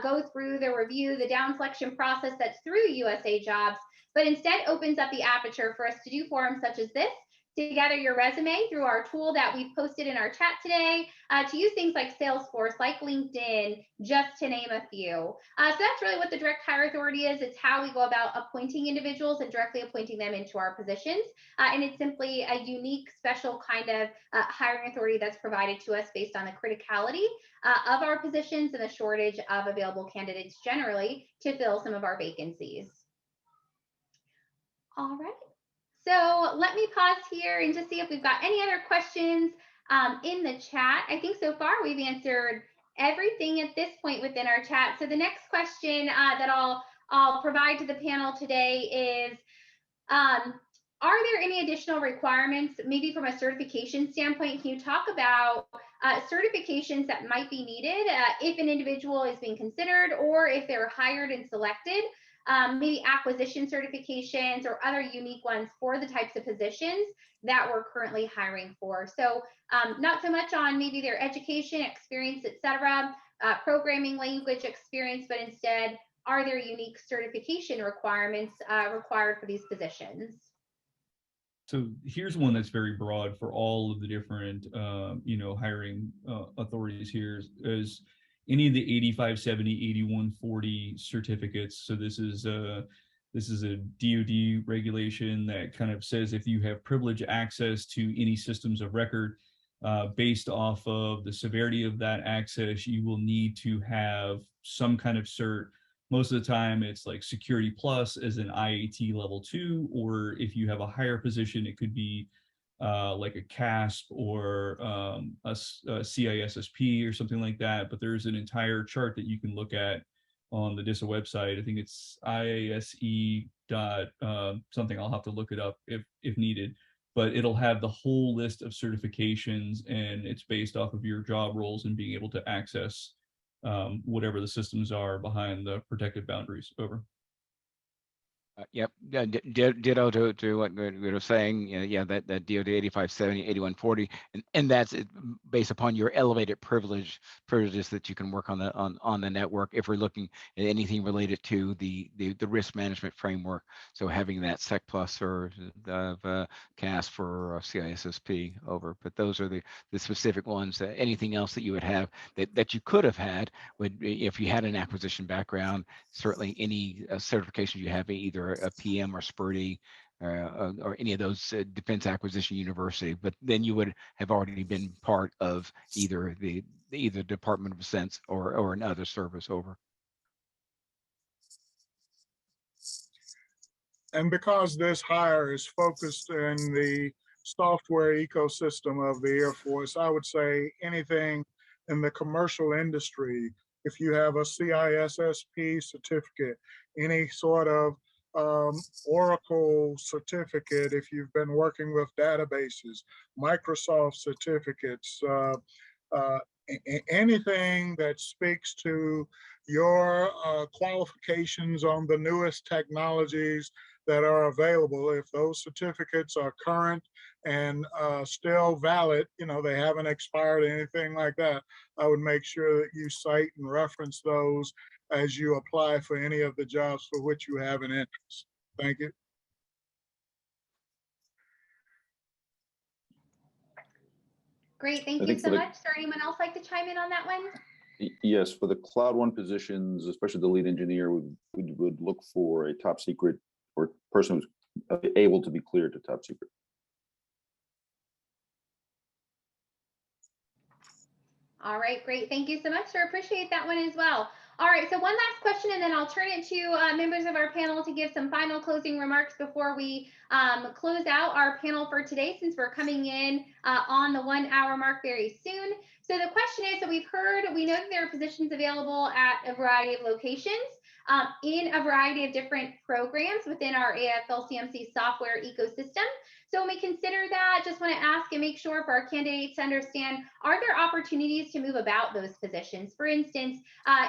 go through the review, the down selection process that's through USA Jobs, but instead opens up the aperture for us to do forums such as this together your resume through our tool that we've posted in our chat today, to use things like Salesforce, like LinkedIn, just to name a few. So that's really what the direct hire authority is. It's how we go about appointing individuals and directly appointing them into our positions. And it's simply a unique, special kind of hiring authority that's provided to us based on the criticality of our positions and the shortage of available candidates generally to fill some of our vacancies. All right. So let me pause here and just see if we've got any other questions in the chat. I think so far we've answered everything at this point within our chat. So the next question that I'll provide to the panel today is, are there any additional requirements, maybe from a certification standpoint? Can you talk about certifications that might be needed if an individual is being considered or if they're hired and selected? Maybe acquisition certifications or other unique ones for the types of positions that we're currently hiring for. So not so much on maybe their education, experience, etc., programming language experience, but instead, are there unique certification requirements required for these positions? So here's one that's very broad for all of the different, hiring authorities here is any of the 8570, 8140 certificates. So this is a DoD regulation that kind of says if you have privileged access to any systems of record, based off of the severity of that access, you will need to have some kind of cert. Most of the time it's like Security Plus as an IAT level 2, or if you have a higher position, it could be like a CASP or a CISSP or something like that. But there's an entire chart that you can look at on the DISA website. I think it's IASE something. I'll have to look it up if needed. But it'll have the whole list of certifications, and it's based off of your job roles and being able to access whatever the systems are behind the protected boundaries. Over. Yep. Yeah, ditto to what we were saying. Yeah, that DoD 8570, 8140, and that's based upon your elevated privileges that you can work on the network. If we're looking at anything related to the risk management framework, so having that Sec Plus or CASP or CISSP over. But those are the specific ones. Anything else that you would have that you could have had would be, if you had an acquisition background, certainly any certifications you have, either a PM or SPURDY or any of those Defense Acquisition University, but then you would have already been part of either the Department of Defense or another service. Over. And because this hire is focused in the software ecosystem of the Air Force, I would say anything in the commercial industry, if you have a CISSP certificate, any sort of Oracle certificate, if you've been working with databases, Microsoft certificates, anything that speaks to your qualifications on the newest technologies that are available. If those certificates are current and still valid, they haven't expired or anything like that, I would make sure that you cite and reference those as you apply for any of the jobs for which you have an interest. Thank you. Great, thank you so much. Is there anyone else like to chime in on that one? Yes, for the Cloud One positions, especially the lead engineer, we would look for a top secret or person who's able to be cleared to top secret. All right, great. Thank you so much, sir. Appreciate that one as well. All right, so one last question, and then I'll turn it to members of our panel to give some final closing remarks before we close out our panel for today, since we're coming in on the 1 hour mark very soon. So the question is, so we know that there are positions available at a variety of locations in a variety of different programs within our AFLCMC software ecosystem. So when we consider that, just want to ask and make sure for our candidates to understand, are there opportunities to move about those positions? For instance,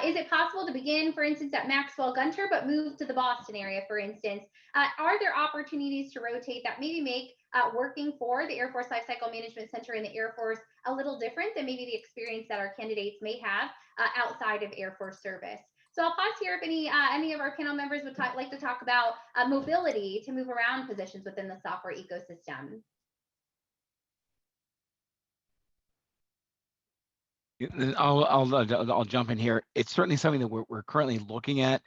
is it possible to begin, for instance, at Maxwell Gunter, but move to the Boston area, for instance? Are there opportunities to rotate that maybe make working for the Air Force Lifecycle Management Center in the Air Force a little different than maybe the experience that our candidates may have outside of Air Force service? So I'll pause here if any of our panel members would like to talk about mobility to move around positions within the software ecosystem. I'll jump in here. It's certainly something that we're currently looking at.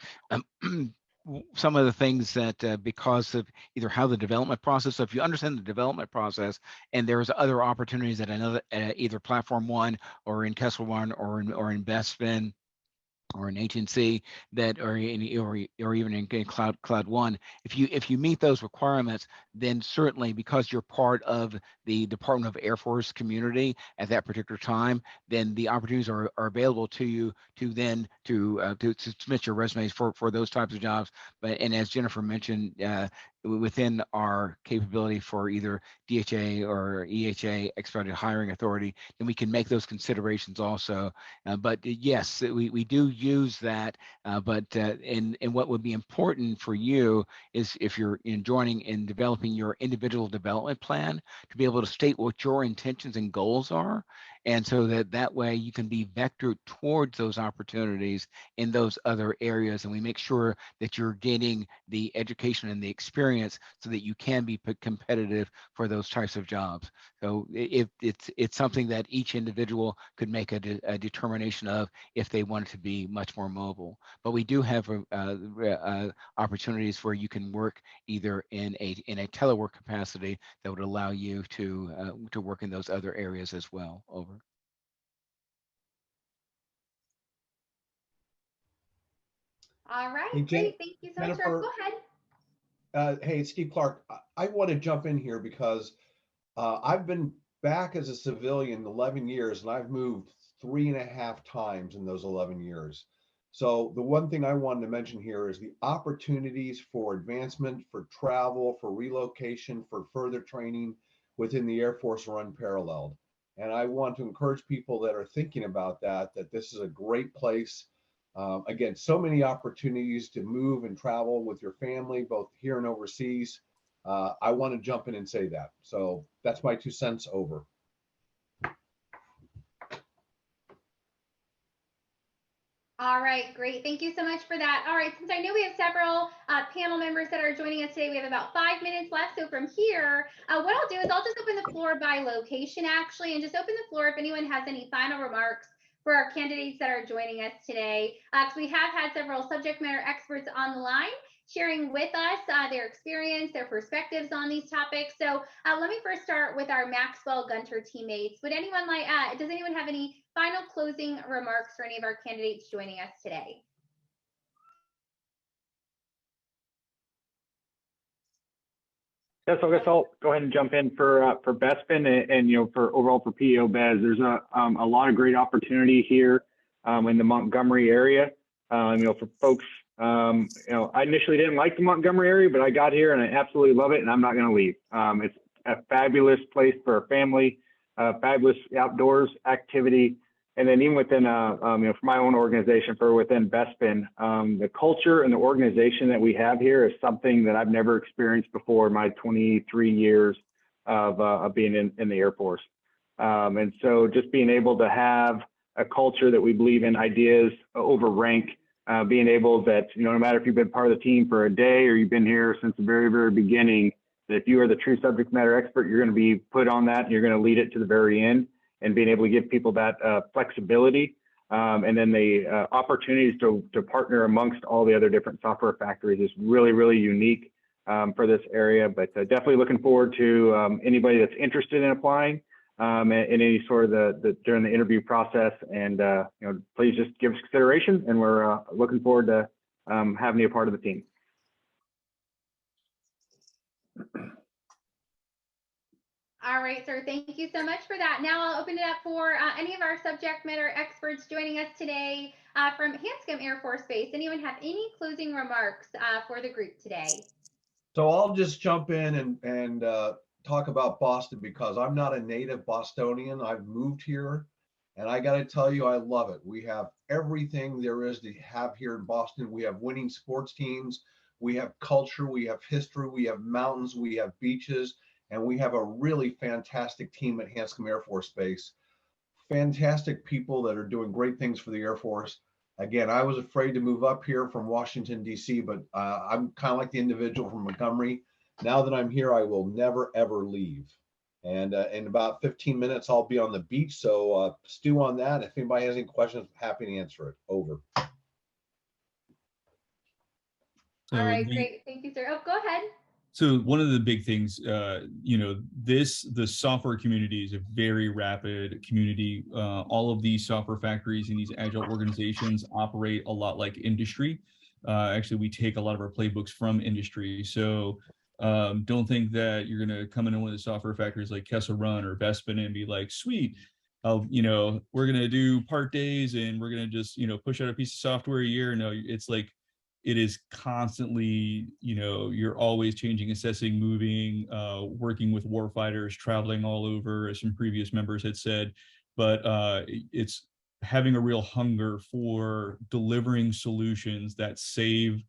Some of the things that because of either how the development process, so if you understand the development process, and there's other opportunities at another either platform one or in Kessel One or in Bespin or an agency that or even in cloud one, if you meet those requirements, then certainly because you're part of the Department of Air Force community at that particular time, then the opportunities are available to you to submit your resumes for those types of jobs. But and as Jennifer mentioned, within our capability for either DHA or EHA expedited hiring authority, then we can make those considerations also. But yes, we do use that. And what would be important for you is if you're joining and developing your individual development plan, to be able to state what your intentions and goals are. And so that way you can be vectored towards those opportunities in those other areas. And we make sure that you're getting the education and the experience so that you can be competitive for those types of jobs. So it's something that each individual could make a determination of if they wanted to be much more mobile. But we do have opportunities where you can work either in a telework capacity that would allow you to work in those other areas as well. Over. All right, Hey, great. Thank you so much. Jennifer, Go ahead. Hey, Steve Clark. I want to jump in here because I've been back as a civilian 11 years, and I've moved 3.5 times in those 11 years. So the one thing I wanted to mention here is the opportunities for advancement, for travel, for relocation, for further training within the Air Force are unparalleled. And I want to encourage people that are thinking about that this is a great place. Again, so many opportunities to move and travel with your family, both here and overseas. I want to jump in and say that. So that's my 2 cents. Over. All right, great. Thank you so much for that. All right, since I know we have several panel members that are joining us today, we have about 5 minutes left. So from here, what I'll do is I'll just open the floor by location, actually, and just open the floor if anyone has any final remarks for our candidates that are joining us today. So we have had several subject matter experts on the line sharing with us their experience, their perspectives on these topics. So let me first start with our Maxwell Gunter teammates. Would anyone does anyone have any final closing remarks for any of our candidates joining us today? Yes, I guess I'll go ahead and jump in for Bespin and for overall for PEO BES. There's a lot of great opportunity here in the Montgomery area. For folks, I initially didn't like the Montgomery area, but I got here and I absolutely love it, and I'm not going to leave. It's a fabulous place for a family, fabulous outdoors activity. And then even within, for my own organization, for within Bespin, the culture and the organization that we have here is something that I've never experienced before in my 23 years of being in the Air Force. And so just being able to have a culture that we believe in ideas over rank, being able that, no matter if you've been part of the team for a day or you've been here since the very, very beginning, that if you are the true subject matter expert, you're going to be put on that and you're going to lead it to the very end. And being able to give people that flexibility and then the opportunities to partner amongst all the other different software factories is really, really unique for this area. But definitely looking forward to anybody that's interested in applying in any sort of during the interview process. And please just give us consideration, and we're looking forward to having you a part of the team. All right, sir. Thank you so much for that. Now I'll open it up for any of our subject matter experts joining us today from Hanscom Air Force Base. Anyone have any closing remarks for the group today? So I'll just jump in and talk about Boston because I'm not a native Bostonian. I've moved here, and I got to tell you, I love it. We have everything there is to have here in Boston. We have winning sports teams. We have culture. We have history. We have mountains. We have beaches. And we have a really fantastic team at Hanscom Air Force Base. Fantastic people that are doing great things for the Air Force. Again, I was afraid to move up here from Washington, D.C., but I'm kind of like the individual from Montgomery. Now that I'm here, I will never, ever leave. And in about 15 minutes, I'll be on the beach. So stew on that. If anybody has any questions, happy to answer it. Over. So All right, great. Thank you, sir. Oh, go ahead. So one of the big things, the software community is a very rapid community. All of these software factories and these agile organizations operate a lot like industry. Actually, we take a lot of our playbooks from industry. So don't think that you're going to come in one of the software factories like Kessel Run or Bespin and be like, sweet, we're going to do part days and we're going to just, push out a piece of software a year. No, it's like, it is constantly, you're always changing, assessing, moving, working with warfighters, traveling all over, as some previous members had said. But it's having a real hunger for delivering solutions that save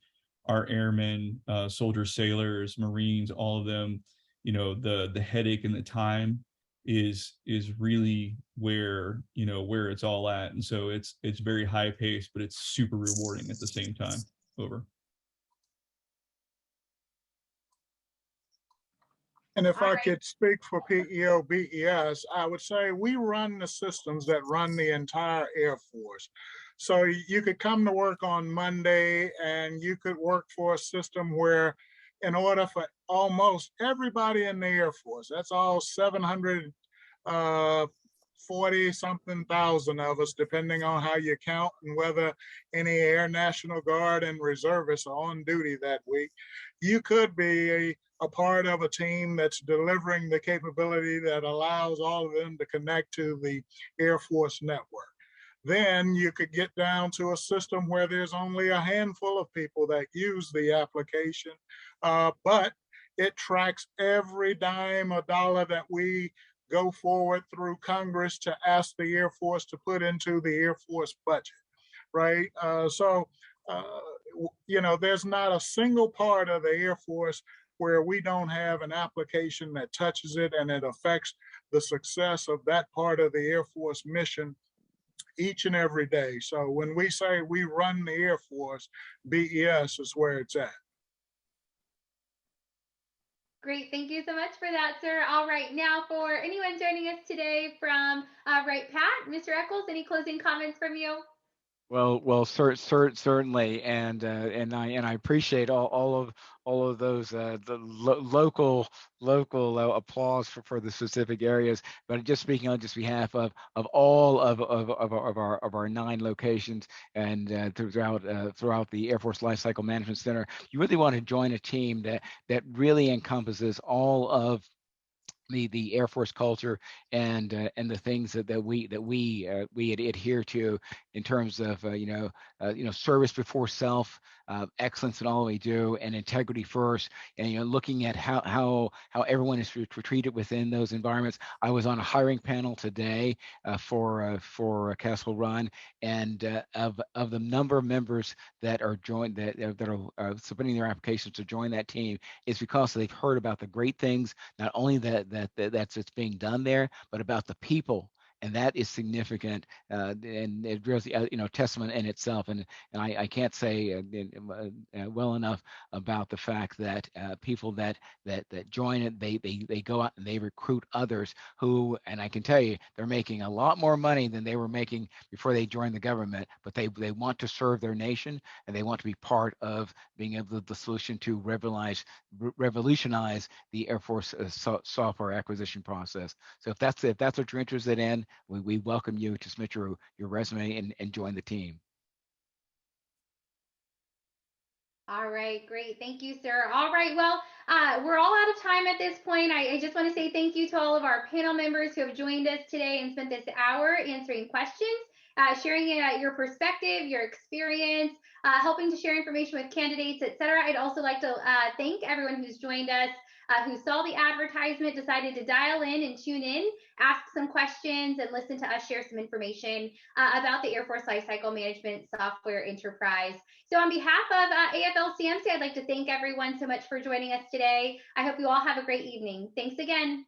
our airmen, soldiers, sailors, Marines, all of them. The headache and the time is really where it's all at. And so it's very high paced, but it's super rewarding at the same time. Over. And if I could speak for PEO BES, I would say we run the systems that run the entire Air Force. So you could come to work on Monday and you could work for a system where, in order for almost everybody in the Air Force, that's all 740 something thousand of us, depending on how you count and whether any Air National Guard and reservists are on duty that week. You could be a part of a team that's delivering the capability that allows all of them to connect to the Air Force network. Then you could get down to a system where there's only a handful of people that use the application, but it tracks every dime or dollar that we go forward through Congress to ask the Air Force to put into the Air Force budget, right? There's not a single part of the Air Force where we don't have an application that touches it and it affects the success of that part of the Air Force mission each and every day. So when we say we run the Air Force, BES is where it's at. Great, thank you so much for that, sir. All right, now for anyone joining us today from Right Pat, Mr. Eccles, any closing comments from you? Well, certainly, and I appreciate all of those the local applause for the specific areas. But just speaking on just behalf of all of our 9 locations and throughout the Air Force Lifecycle Management Center, you really want to join a team that really encompasses all of the Air Force culture and the things that we adhere to in terms of service before self, excellence in all we do, and integrity first, and looking at how everyone is treated within those environments. I was on a hiring panel today for Castle Run, and of the number of members that are that are submitting their applications to join that team is because they've heard about the great things, not only that's it's being done there, but about the people. And that is significant, and it really, testament in itself. And I can't say well enough about the fact that people that join it, they go out and they recruit others who, and I can tell you, they're making a lot more money than they were making before they joined the government. But they want to serve their nation, and they want to be part of being able to the solution to revolutionize the Air Force software acquisition process. So if that's what you're interested in, we welcome you to submit your resume and join the team. All right, great. Thank you, sir. All right, well, we're all out of time at this point. I just want to say thank you to all of our panel members who have joined us today and spent this hour answering questions, sharing your perspective, your experience, helping to share information with candidates, etc. I'd also like to thank everyone who's joined us, who saw the advertisement, decided to dial in and tune in, ask some questions, and listen to us share some information about the Air Force Lifecycle Management Software Enterprise. So on behalf of AFLCMC, I'd like to thank everyone so much for joining us today. I hope you all have a great evening. Thanks again.